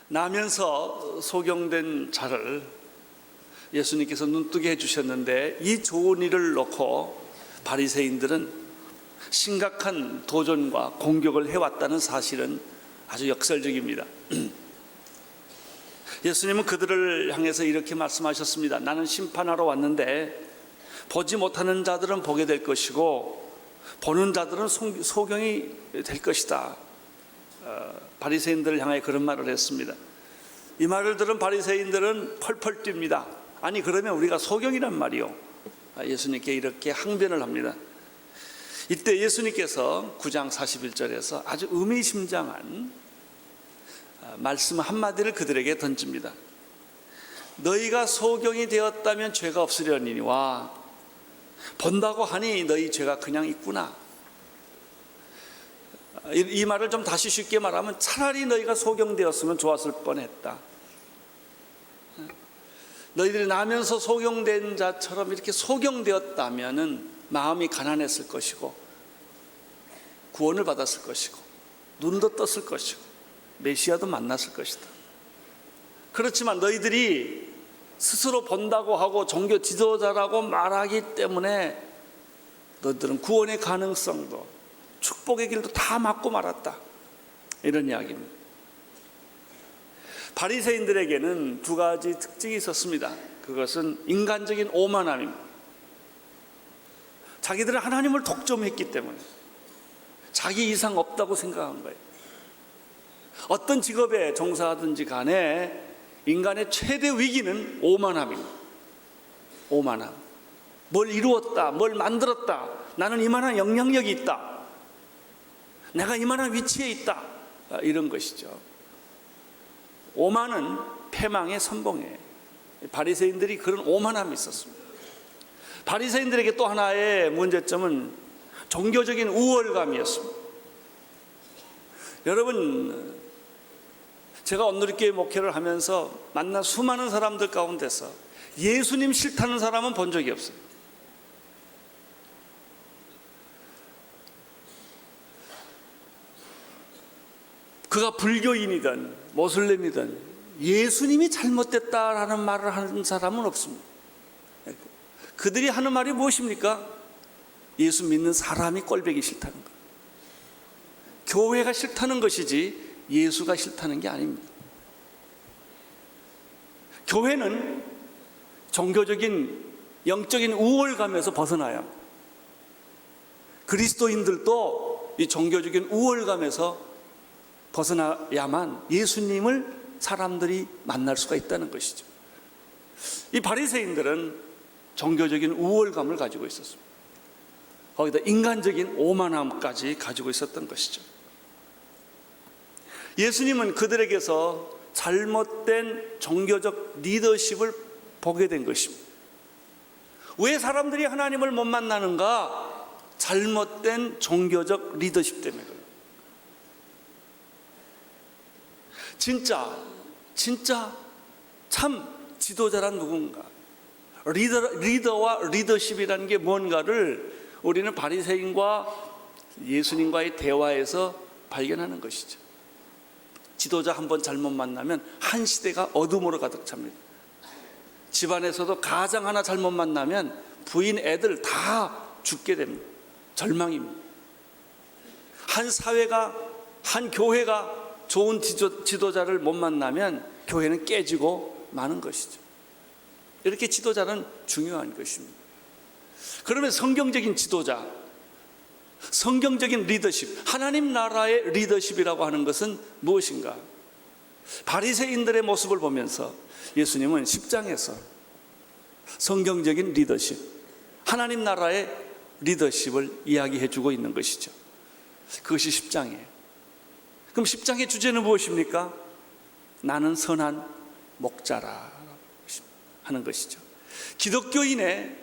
나면서 소경된 자를 예수님께서 눈뜨게 해주셨는데, 이 좋은 일을 놓고 바리새인들은 심각한 도전과 공격을 해왔다는 사실은 아주 역설적입니다. 예수님은 그들을 향해서 이렇게 말씀하셨습니다. 나는 심판하러 왔는데 보지 못하는 자들은 보게 될 것이고 보는 자들은 소경이 될 것이다. 바리새인들을 향해 그런 말을 했습니다. 이 말을 들은 바리새인들은 펄펄 뜁니다. 아니, 그러면 우리가 소경이란 말이요? 예수님께 이렇게 항변을 합니다. 이때 예수님께서 9장 41절에서 아주 의미심장한 말씀 한마디를 그들에게 던집니다. 너희가 소경이 되었다면 죄가 없으려니와 본다고 하니 너희 죄가 그냥 있구나. 이 말을 좀 다시 쉽게 말하면 차라리 너희가 소경되었으면 좋았을 뻔했다. 너희들이 나면서 소경된 자처럼 이렇게 소경되었다면 마음이 가난했을 것이고 구원을 받았을 것이고 눈도 떴을 것이고 메시아도 만났을 것이다. 그렇지만 너희들이 스스로 본다고 하고 종교 지도자라고 말하기 때문에 너희들은 구원의 가능성도 축복의 길도 다 막고 말았다. 이런 이야기입니다. 바리새인들에게는 두 가지 특징이 있었습니다. 그것은 인간적인 오만함입니다. 자기들은 하나님을 독점했기 때문에 자기 이상 없다고 생각한 거예요. 어떤 직업에 종사하든지 간에 인간의 최대 위기는 오만함입니다. 오만함. 뭘 이루었다, 뭘 만들었다, 나는 이만한 영향력이 있다, 내가 이만한 위치에 있다, 이런 것이죠. 오만은 패망의 선봉이에요. 바리새인들이 그런 오만함이 있었습니다. 바리새인들에게 또 하나의 문제점은 종교적인 우월감이었습니다. 여러분, 제가 온누리교회 목회를 하면서 만난 수많은 사람들 가운데서 예수님 싫다는 사람은 본 적이 없어요. 그가 불교인이든 모슬렘이든 예수님이 잘못됐다라는 말을 하는 사람은 없습니다. 그들이 하는 말이 무엇입니까? 예수 믿는 사람이 꼴보기 싫다는 것. 교회가 싫다는 것이지 예수가 싫다는 게 아닙니다. 교회는 종교적인 영적인 우월감에서 벗어나야 합니다. 그리스도인들도 이 종교적인 우월감에서 벗어나야만 예수님을 사람들이 만날 수가 있다는 것이죠. 이 바리새인들은 종교적인 우월감을 가지고 있었습니다. 거기다 인간적인 오만함까지 가지고 있었던 것이죠. 예수님은 그들에게서 잘못된 종교적 리더십을 보게 된 것입니다. 왜 사람들이 하나님을 못 만나는가? 잘못된 종교적 리더십 때문에 그래요. 진짜 참 지도자란 누군가, 리더와 리더십이라는 게 뭔가를 우리는 바리새인과 예수님과의 대화에서 발견하는 것이죠. 지도자 한번 잘못 만나면 한 시대가 어둠으로 가득 찹니다. 집안에서도 가장 하나 잘못 만나면 부인, 애들 다 죽게 됩니다. 절망입니다. 한 사회가, 한 교회가 좋은 지도자를 못 만나면 교회는 깨지고 마는 것이죠. 이렇게 지도자는 중요한 것입니다. 그러면 성경적인 지도자, 성경적인 리더십, 하나님 나라의 리더십이라고 하는 것은 무엇인가? 바리새인들의 모습을 보면서 예수님은 10장에서 성경적인 리더십, 하나님 나라의 리더십을 이야기해 주고 있는 것이죠. 그것이 10장이에요. 그럼 10장의 주제는 무엇입니까? 나는 선한 목자라 하는 것이죠. 기독교인의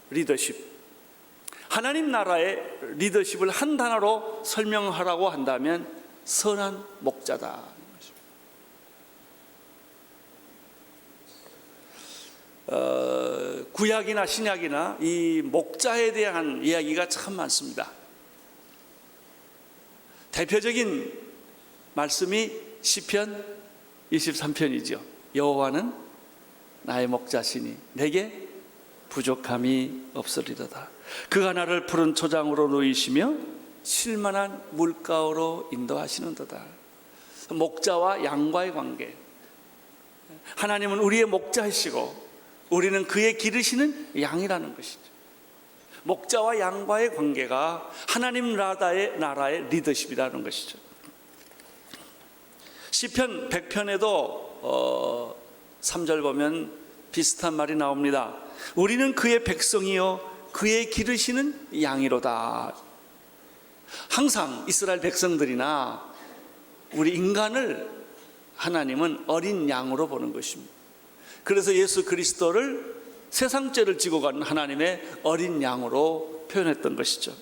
리더십, 하나님 나라의 리더십을 한 단어로 설명하라고 한다면 선한 목자다. 구약이나 신약이나 이 목자에 대한 이야기가 참 많습니다. 대표적인 말씀이 시편 23편이죠. 여호와는 나의 목자시니 내게 부족함이 없으리로다. 그가 나를 푸른 초장으로 누이시며 쉴만한 물가로 인도하시는도다. 목자와 양과의 관계. 하나님은 우리의 목자이시고 우리는 그의 기르시는 양이라는 것이죠. 목자와 양과의 관계가 하나님 나라의 리더십이라는 것이죠. 시편 100편에도 3절 보면 비슷한 말이 나옵니다. 우리는 그의 백성이요 그의 기르시는 양이로다. 항상 이스라엘 백성들이나 우리 인간을 하나님은 어린 양으로 보는 것입니다. 그래서 예수 그리스도를 세상 죄를 지고 간 하나님의 어린 양으로 표현했던 것이죠.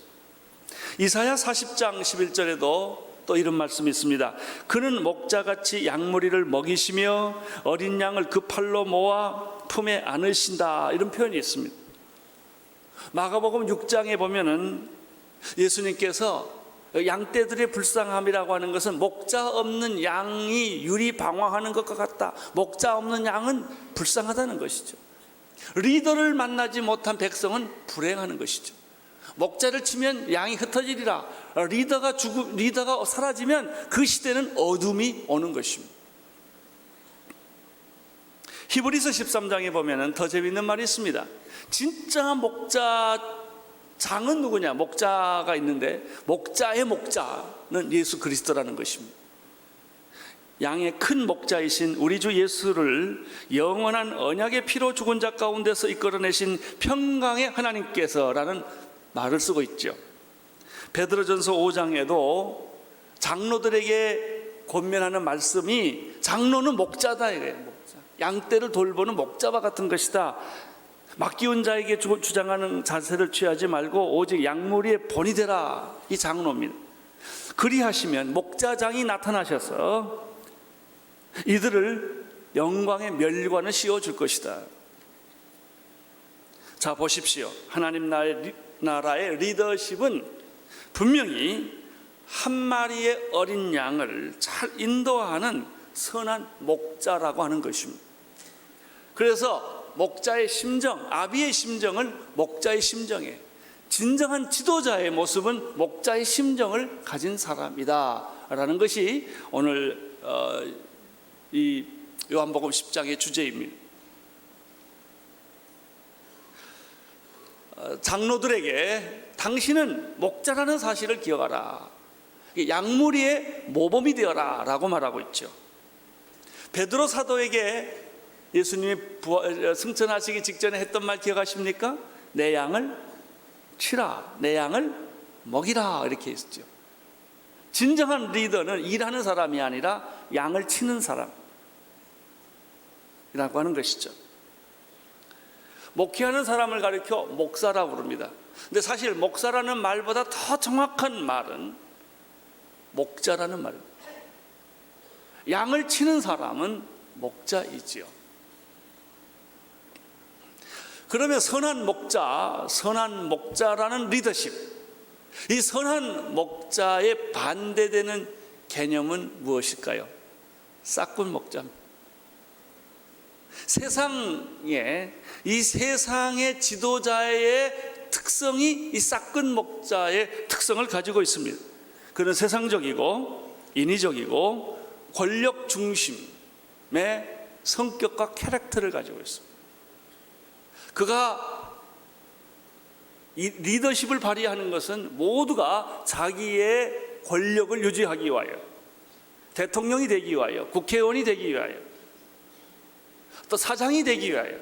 이사야 40장 11절에도 또 이런 말씀이 있습니다. 그는 목자같이 양무리를 먹이시며 어린 양을 그 팔로 모아 품에 안으신다. 이런 표현이 있습니다. 마가복음 6장에 보면은 예수님께서 양떼들의 불쌍함이라고 하는 것은 목자 없는 양이 유리방황하는 것과 같다. 목자 없는 양은 불쌍하다는 것이죠. 리더를 만나지 못한 백성은 불행하는 것이죠. 목자를 치면 양이 흩어지리라. 리더가 사라지면 그 시대는 어둠이 오는 것입니다. 히브리서 13장에 보면 더 재미있는 말이 있습니다. 진짜 목자장은 누구냐? 목자가 있는데 목자의 목자는 예수 그리스도라는 것입니다. 양의 큰 목자이신 우리 주 예수를 영원한 언약의 피로 죽은 자 가운데서 이끌어내신 평강의 하나님께서라는 말을 쓰고 있죠. 베드로전서 5장에도 장로들에게 권면하는 말씀이 장로는 목자다 이거예요. 목자. 양떼를 돌보는 목자와 같은 것이다. 맡기운 자에게 주장하는 자세를 취하지 말고 오직 양무리의 본이 되라. 이 장로입니다. 그리하시면 목자장이 나타나셔서 이들을 영광의 멸관을 씌워줄 것이다. 자, 보십시오. 하나님 나라의 리더십은 분명히 한 마리의 어린 양을 잘 인도하는 선한 목자라고 하는 것입니다. 그래서 목자의 심정, 아비의 심정을 목자의 심정에, 진정한 지도자의 모습은 목자의 심정을 가진 사람이다 라는 것이 오늘 이 요한복음 10장의 주제입니다. 장로들에게 당신은 목자라는 사실을 기억하라. 양무리의 모범이 되어라 라고 말하고 있죠. 베드로 사도에게 예수님이 승천하시기 직전에 했던 말 기억하십니까? 내 양을 치라, 내 양을 먹이라 이렇게 했죠. 진정한 리더는 일하는 사람이 아니라 양을 치는 사람이라고 하는 것이죠. 목회하는 사람을 가리켜 목사라고 부릅니다. 근데 사실 목사라는 말보다 더 정확한 말은 목자라는 말입니다. 양을 치는 사람은 목자이지요. 그러면 선한 목자라는 리더십, 이 선한 목자에 반대되는 개념은 무엇일까요? 싹군 목자입니다. 이 세상의 지도자의 특성이 이 싹군 목자의 특성을 가지고 있습니다. 그는 세상적이고 인위적이고 권력 중심의 성격과 캐릭터를 가지고 있습니다. 그가 이 리더십을 발휘하는 것은 모두가 자기의 권력을 유지하기 위하여, 대통령이 되기 위하여, 국회의원이 되기 위하여, 또 사장이 되기 위하여,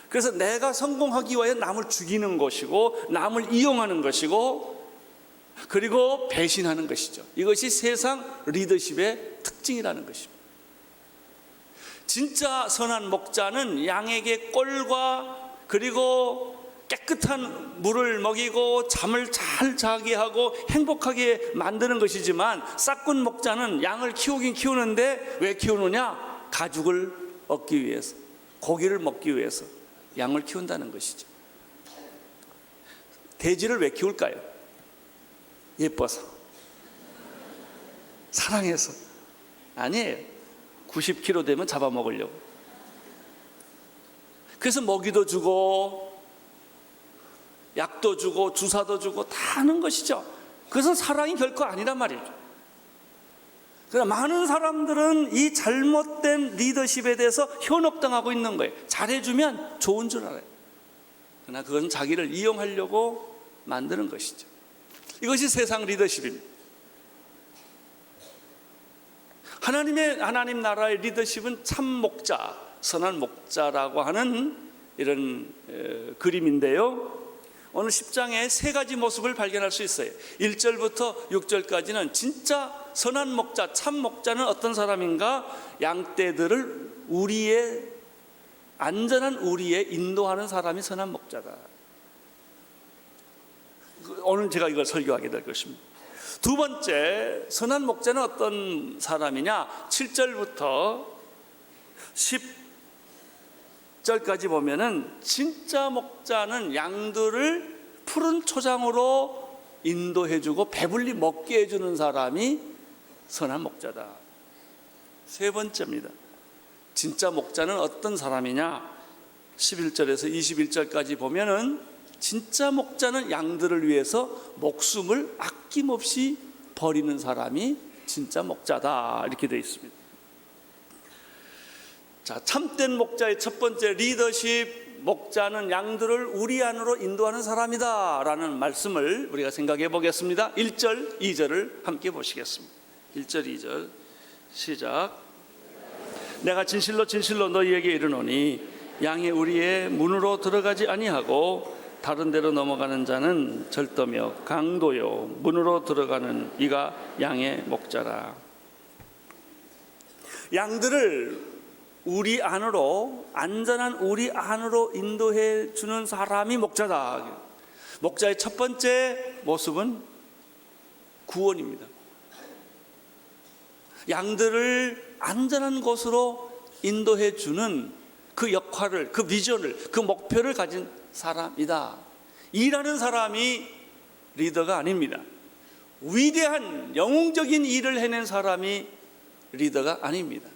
그래서 내가 성공하기 위하여 남을 죽이는 것이고 남을 이용하는 것이고 그리고 배신하는 것이죠. 이것이 세상 리더십의 특징이라는 것입니다. 진짜 선한 목자는 양에게 꼴과 그리고 깨끗한 물을 먹이고 잠을 잘 자게 하고 행복하게 만드는 것이지만 싹군 목자는 양을 키우긴 키우는데 왜 키우느냐? 가죽을 얻기 위해서, 고기를 먹기 위해서 양을 키운다는 것이죠. 돼지를 왜 키울까요? 예뻐서. 사랑해서. 아니에요. 90kg 되면 잡아먹으려고. 그래서 먹이도 주고 약도 주고 주사도 주고 다 하는 것이죠. 그것은 사랑이 결코 아니란 말이죠. 그러나 많은 사람들은 이 잘못된 리더십에 대해서 현혹당하고 있는 거예요. 잘해주면 좋은 줄 알아요. 그러나 그건 자기를 이용하려고 만드는 것이죠. 이것이 세상 리더십입니다. 하나님 나라의 리더십은 참 목자, 선한 목자라고 하는 이런 그림인데요. 오늘 10장에 세 가지 모습을 발견할 수 있어요. 1절부터 6절까지는 진짜 선한 목자, 참 목자는 어떤 사람인가? 양떼들을 안전한 우리에 인도하는 사람이 선한 목자다. 오늘 제가 이걸 설교하게 될 것입니다. 두 번째, 선한 목자는 어떤 사람이냐? 7절부터 10절까지 보면은 진짜 목자는 양들을 푸른 초장으로 인도해주고 배불리 먹게 해주는 사람이 선한 목자다. 세 번째입니다. 진짜 목자는 어떤 사람이냐? 11절에서 21절까지 보면은 진짜 목자는 양들을 위해서 목숨을 아낌없이 버리는 사람이 진짜 목자다. 이렇게 되어 있습니다. 자, 참된 목자의 첫 번째 리더십, 목자는 양들을 우리 안으로 인도하는 사람이다 라는 말씀을 우리가 생각해 보겠습니다. 1절, 2절을 함께 보시겠습니다. 1절, 2절 시작. 내가 진실로 진실로 너희에게 이르노니 양이 우리의 문으로 들어가지 아니하고 다른 데로 넘어가는 자는 절도며 강도요 문으로 들어가는 이가 양의 목자라. 양들을 우리 안으로, 안전한 우리 안으로 인도해 주는 사람이 목자다. 목자의 첫 번째 모습은 구원입니다. 양들을 안전한 곳으로 인도해 주는 그 역할을, 그 비전을, 그 목표를 가진 사람이다. 일하는 사람이 리더가 아닙니다. 위대한 영웅적인 일을 해낸 사람이 리더가 아닙니다.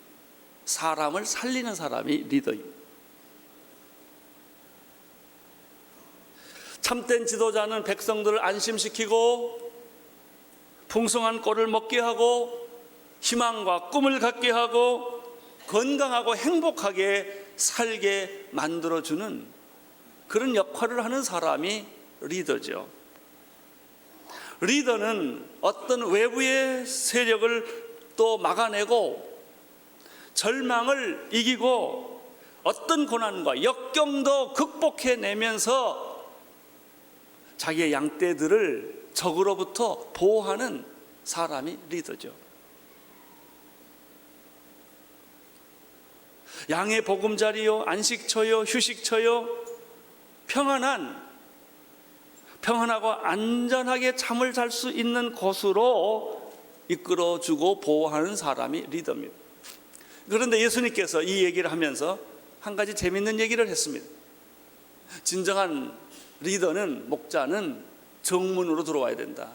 사람을 살리는 사람이 리더입니다. 참된 지도자는 백성들을 안심시키고 풍성한 꼴을 먹게 하고 희망과 꿈을 갖게 하고 건강하고 행복하게 살게 만들어주는 그런 역할을 하는 사람이 리더죠. 리더는 어떤 외부의 세력을 또 막아내고 절망을 이기고 어떤 고난과 역경도 극복해내면서 자기의 양떼들을 적으로부터 보호하는 사람이 리더죠. 양의 보금자리요, 안식처요, 휴식처요, 평안하고 안전하게 잠을 잘 수 있는 곳으로 이끌어주고 보호하는 사람이 리더입니다. 그런데 예수님께서 이 얘기를 하면서 한 가지 재밌는 얘기를 했습니다. 진정한 리더는, 목자는 정문으로 들어와야 된다.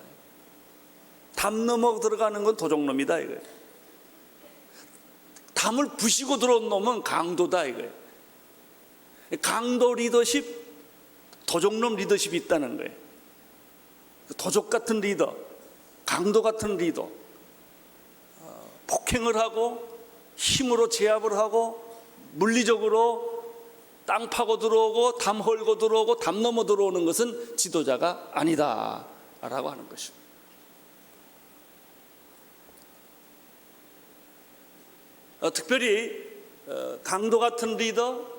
담 넘어 들어가는 건 도적놈이다 이거예요. 담을 부시고 들어온 놈은 강도다 이거예요. 강도 리더십, 도적놈 리더십이 있다는 거예요. 도적 같은 리더, 강도 같은 리더, 폭행을 하고 힘으로 제압을 하고 물리적으로 땅 파고 들어오고 담 헐고 들어오고 담 넘어 들어오는 것은 지도자가 아니다 라고 하는 것입니다. 특별히 강도 같은 리더,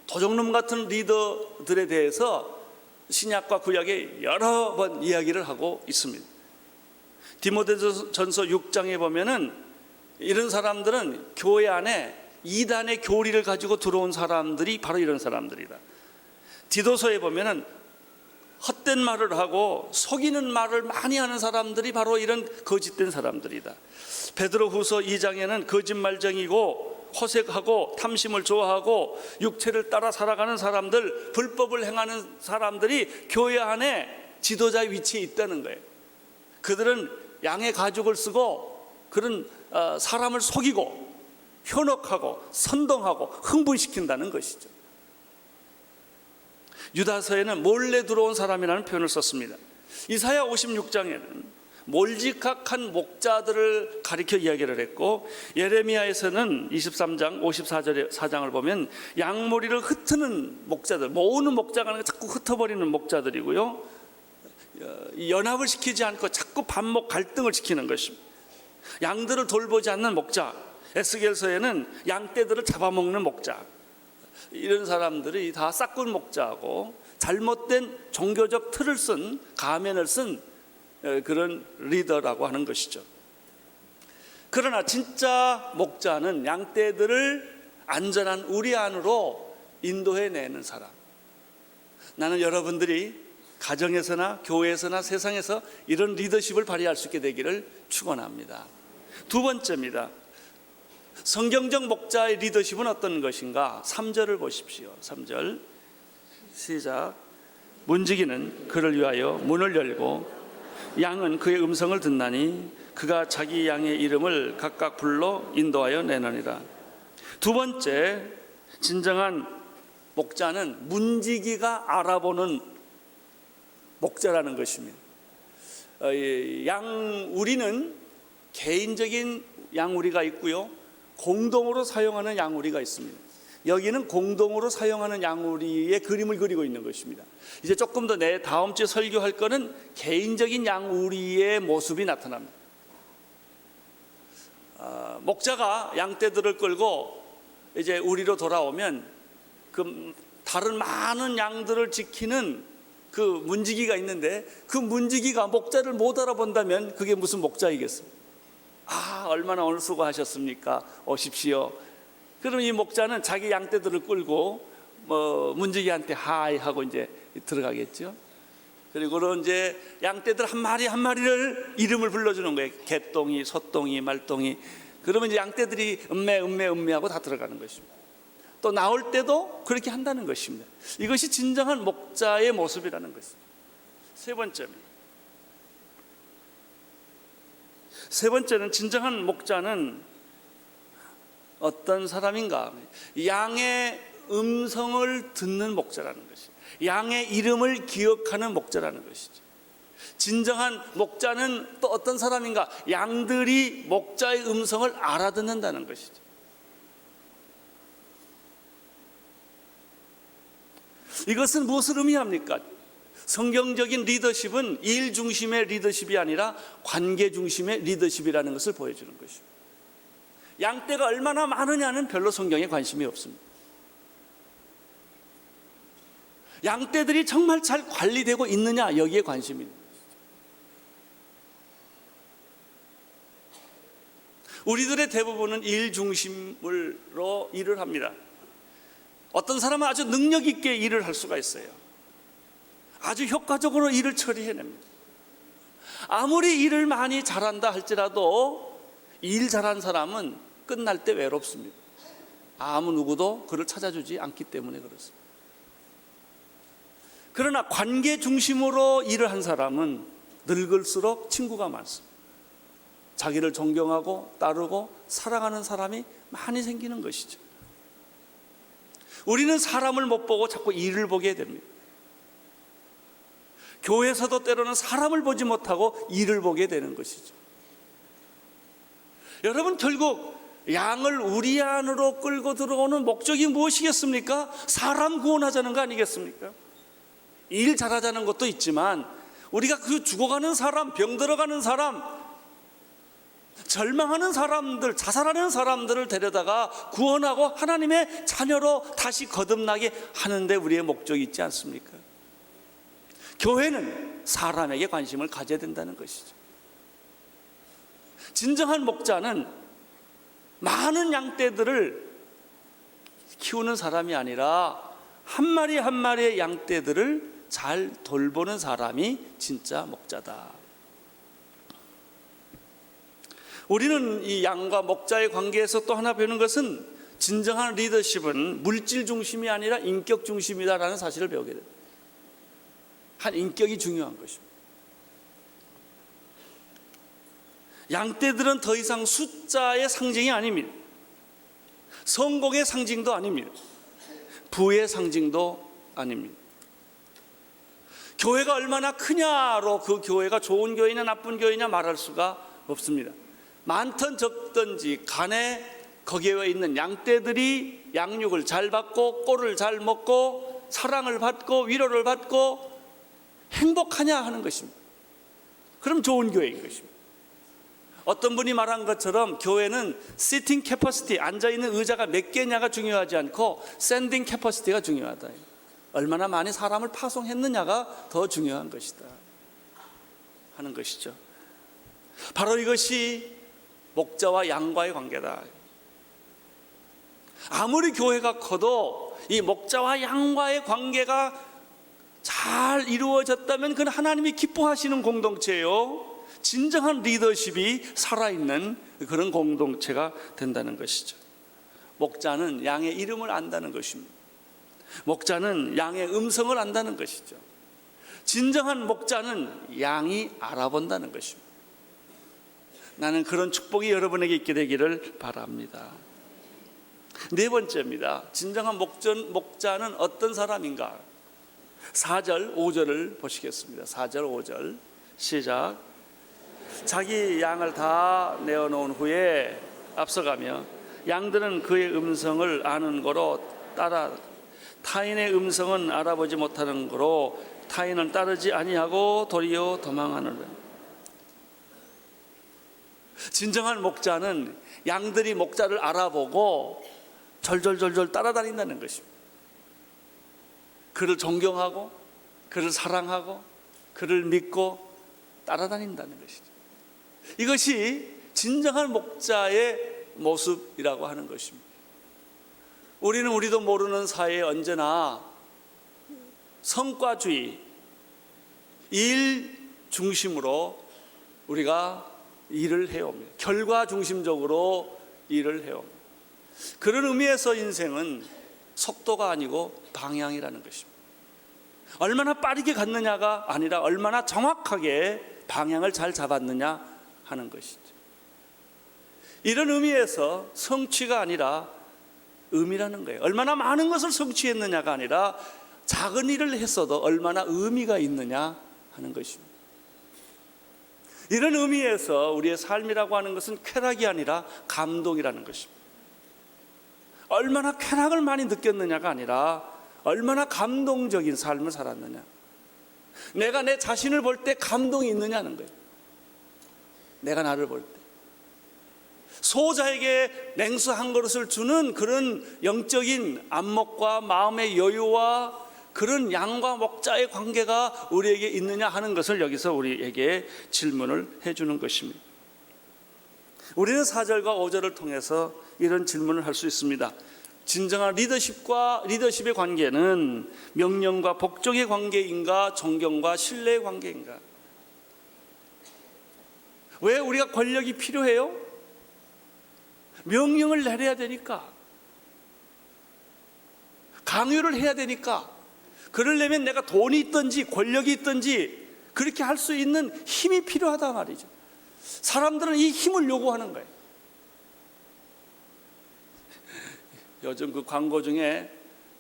도적놈 같은 리더들에 대해서 신약과 구약에 여러 번 이야기를 하고 있습니다. 디모데전서 6장에 보면은 이런 사람들은 교회 안에 이단의 교리를 가지고 들어온 사람들이 바로 이런 사람들이다. 디도서에 보면은 헛된 말을 하고 속이는 말을 많이 하는 사람들이 바로 이런 거짓된 사람들이다. 베드로후서 2장에는 거짓말쟁이고 호색하고 탐심을 좋아하고 육체를 따라 살아가는 사람들, 불법을 행하는 사람들이 교회 안에 지도자 위치에 있다는 거예요. 그들은 양의 가죽을 쓰고 그런 사람을 속이고 현혹하고 선동하고 흥분시킨다는 것이죠. 유다서에는 몰래 들어온 사람이라는 표현을 썼습니다. 이사야 56장에는 몰지각한 목자들을 가리켜 이야기를 했고, 예레미야에서는 23장 54절의 사장을 보면 양머리를 흩트는 목자들, 모으는 목자가 아니라 자꾸 흩어버리는 목자들이고요, 연합을 시키지 않고 자꾸 반목 갈등을 시키는 것입니다. 양들을 돌보지 않는 목자, 에스겔서에는 양떼들을 잡아먹는 목자, 이런 사람들이 다 싹군 목자하고 잘못된 종교적 틀을 쓴, 가면을 쓴 그런 리더라고 하는 것이죠. 그러나 진짜 목자는 양떼들을 안전한 우리 안으로 인도해내는 사람. 나는 여러분들이 가정에서나 교회에서나 세상에서 이런 리더십을 발휘할 수 있게 되기를 축원합니다. 두 번째입니다. 성경적 목자의 리더십은 어떤 것인가? 3절을 보십시오. 3절 시작. 문지기는 그를 위하여 문을 열고 양은 그의 음성을 듣나니 그가 자기 양의 이름을 각각 불러 인도하여 내느니라. 두 번째, 진정한 목자는 문지기가 알아보는 목자라는 것입니다. 양우리는 개인적인 양우리가 있고요, 공동으로 사용하는 양우리가 있습니다. 여기는 공동으로 사용하는 양우리의 그림을 그리고 있는 것입니다. 이제 조금 더 내 다음 주에 설교할 거는 개인적인 양우리의 모습이 나타납니다. 목자가 양떼들을 끌고 이제 우리로 돌아오면 그 다른 많은 양들을 지키는 그 문지기가 있는데, 그 문지기가 목자를 못 알아본다면 그게 무슨 목자이겠습니까? 얼마나 오늘 수고하셨습니까? 오십시오. 그럼 이 목자는 자기 양떼들을 끌고 문지기한테 하이 하고 이제 들어가겠죠. 그리고 이제 양떼들 한 마리 한 마리를 이름을 불러주는 거예요. 개똥이, 소똥이, 말똥이. 그러면 이제 양떼들이 음메 하고 다 들어가는 것입니다. 또 나올 때도 그렇게 한다는 것입니다. 이것이 진정한 목자의 모습이라는 것입니다. 세 번째는 진정한 목자는 어떤 사람인가? 양의 음성을 듣는 목자라는 것이죠. 양의 이름을 기억하는 목자라는 것이죠. 진정한 목자는 또 어떤 사람인가? 양들이 목자의 음성을 알아듣는다는 것이죠. 이것은 무엇을 의미합니까? 성경적인 리더십은 일 중심의 리더십이 아니라 관계 중심의 리더십이라는 것을 보여주는 것입니다. 양떼가 얼마나 많으냐는 별로 성경에 관심이 없습니다. 양떼들이 정말 잘 관리되고 있느냐, 여기에 관심이 있는 것이죠. 우리들의 대부분은 일 중심으로 일을 합니다. 어떤 사람은 아주 능력 있게 일을 할 수가 있어요. 아주 효과적으로 일을 처리해냅니다. 아무리 일을 많이 잘한다 할지라도 일 잘한 사람은 끝날 때 외롭습니다. 아무 누구도 그를 찾아주지 않기 때문에 그렇습니다. 그러나 관계 중심으로 일을 한 사람은 늙을수록 친구가 많습니다. 자기를 존경하고 따르고 사랑하는 사람이 많이 생기는 것이죠. 우리는 사람을 못 보고 자꾸 일을 보게 됩니다. 교회에서도 때로는 사람을 보지 못하고 일을 보게 되는 것이죠. 여러분, 결국 양을 우리 안으로 끌고 들어오는 목적이 무엇이겠습니까? 사람 구원하자는 거 아니겠습니까? 일 잘하자는 것도 있지만 우리가 그 죽어가는 사람, 병들어가는 사람, 절망하는 사람들, 자살하는 사람들을 데려다가 구원하고 하나님의 자녀로 다시 거듭나게 하는데 우리의 목적이 있지 않습니까? 교회는 사람에게 관심을 가져야 된다는 것이죠. 진정한 목자는 많은 양떼들을 키우는 사람이 아니라 한 마리 한 마리의 양떼들을 잘 돌보는 사람이 진짜 목자다. 우리는 이 양과 목자의 관계에서 또 하나 배우는 것은 진정한 리더십은 물질 중심이 아니라 인격 중심이다라는 사실을 배우게 됩니다. 한 인격이 중요한 것입니다. 양떼들은 더 이상 숫자의 상징이 아닙니다. 성공의 상징도 아닙니다. 부의 상징도 아닙니다. 교회가 얼마나 크냐로 그 교회가 좋은 교회냐 나쁜 교회냐 말할 수가 없습니다. 많든 적든지 간에 거기에 있는 양떼들이 양육을 잘 받고 꼴을 잘 먹고 사랑을 받고 위로를 받고 행복하냐 하는 것입니다. 그럼 좋은 교회인 것입니다. 어떤 분이 말한 것처럼 교회는 시팅 캐퍼시티, 앉아있는 의자가 몇 개냐가 중요하지 않고 샌딩 캐퍼시티가 중요하다. 얼마나 많이 사람을 파송했느냐가 더 중요한 것이다 하는 것이죠. 바로 이것이 목자와 양과의 관계다. 아무리 교회가 커도 이 목자와 양과의 관계가 잘 이루어졌다면 그건 하나님이 기뻐하시는 공동체예요. 진정한 리더십이 살아있는 그런 공동체가 된다는 것이죠. 목자는 양의 이름을 안다는 것입니다. 목자는 양의 음성을 안다는 것이죠. 진정한 목자는 양이 알아본다는 것입니다. 나는 그런 축복이 여러분에게 있게 되기를 바랍니다. 네 번째입니다. 진정한 목자는 어떤 사람인가? 4절 5절을 보시겠습니다. 4절 5절 시작. 자기 양을 다 내어놓은 후에 앞서가며 양들은 그의 음성을 아는 거로 따라 타인의 음성은 알아보지 못하는 거로 타인을 따르지 아니하고 도리어 도망하느니라. 진정한 목자는 양들이 목자를 알아보고 절절절절 따라다닌다는 것입니다. 그를 존경하고 그를 사랑하고 그를 믿고 따라다닌다는 것이죠. 이것이 진정한 목자의 모습이라고 하는 것입니다. 우리도 모르는 사이에 언제나 성과주의, 일 중심으로 우리가 일을 해옵니다. 결과 중심적으로 일을 해옵니다. 그런 의미에서 인생은 속도가 아니고 방향이라는 것입니다. 얼마나 빠르게 갔느냐가 아니라 얼마나 정확하게 방향을 잘 잡았느냐 하는 것이죠. 이런 의미에서 성취가 아니라 의미라는 거예요. 얼마나 많은 것을 성취했느냐가 아니라 작은 일을 했어도 얼마나 의미가 있느냐 하는 것입니다. 이런 의미에서 우리의 삶이라고 하는 것은 쾌락이 아니라 감동이라는 것입니다. 얼마나 쾌락을 많이 느꼈느냐가 아니라 얼마나 감동적인 삶을 살았느냐, 내가 내 자신을 볼 때 감동이 있느냐는 거예요. 내가 나를 볼 때 소자에게 냉수 한 그릇을 주는 그런 영적인 안목과 마음의 여유와 그런 양과 목자의 관계가 우리에게 있느냐 하는 것을 여기서 우리에게 질문을 해주는 것입니다. 우리는 4절과 5절을 통해서 이런 질문을 할 수 있습니다. 진정한 리더십의 관계는 명령과 복종의 관계인가, 존경과 신뢰의 관계인가? 왜 우리가 권력이 필요해요? 명령을 내려야 되니까, 강요를 해야 되니까. 그러려면 내가 돈이 있든지 권력이 있든지 그렇게 할 수 있는 힘이 필요하다 말이죠. 사람들은 이 힘을 요구하는 거예요. 요즘 그 광고 중에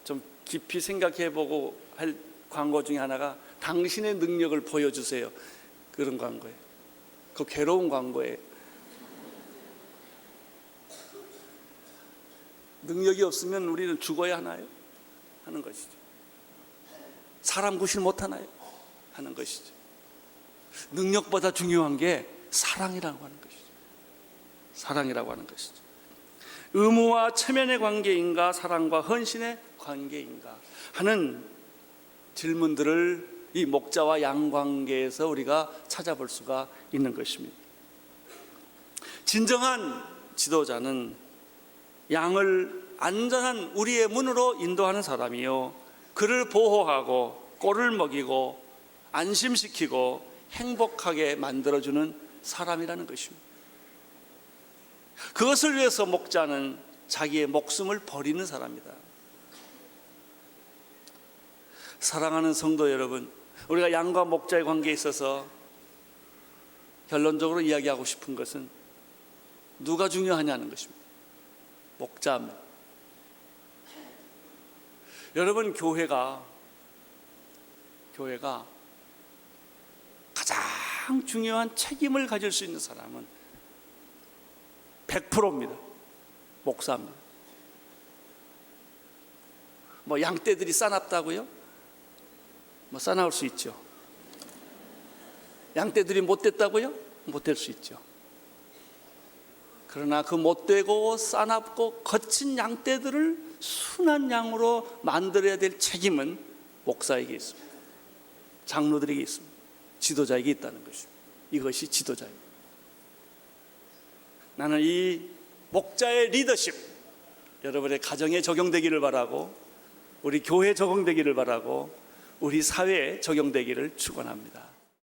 좀 깊이 생각해보고 할 광고 중에 하나가 당신의 능력을 보여주세요, 그런 광고예요. 그 괴로운 광고예요. 능력이 없으면 우리는 죽어야 하나요? 하는 것이죠. 사람 구실 못하나요? 하는 것이죠. 능력보다 중요한 게 사랑이라고 하는 것이죠. 사랑이라고 하는 것이죠. 의무와 체면의 관계인가, 사랑과 헌신의 관계인가 하는 질문들을 이 목자와 양 관계에서 우리가 찾아볼 수가 있는 것입니다. 진정한 지도자는 양을 안전한 우리의 문으로 인도하는 사람이요, 그를 보호하고 꼴을 먹이고 안심시키고 행복하게 만들어주는 사람이라는 것입니다. 그것을 위해서 목자는 자기의 목숨을 버리는 사람이다. 사랑하는 성도 여러분, 우리가 양과 목자의 관계에 있어서 결론적으로 이야기하고 싶은 것은 누가 중요하냐는 것입니다. 목자입니다. 여러분, 교회가 가장 중요한 책임을 가질 수 있는 사람은 100%입니다. 목사입니다. 뭐 양떼들이 싸납다고요? 뭐 싸나울 수 있죠. 양떼들이 못됐다고요? 못될 수 있죠. 그러나 그 못되고 싸납고 거친 양떼들을 순한 양으로 만들어야 될 책임은 목사에게 있습니다. 장로들에게 있습니다. 지도자에게 있다는 것입니다. 이것이 지도자입니다. 나는 이 목자의 리더십, 여러분의 가정에 적용되기를 바라고, 우리 교회에 적용되기를 바라고, 우리 사회에 적용되기를 축원합니다.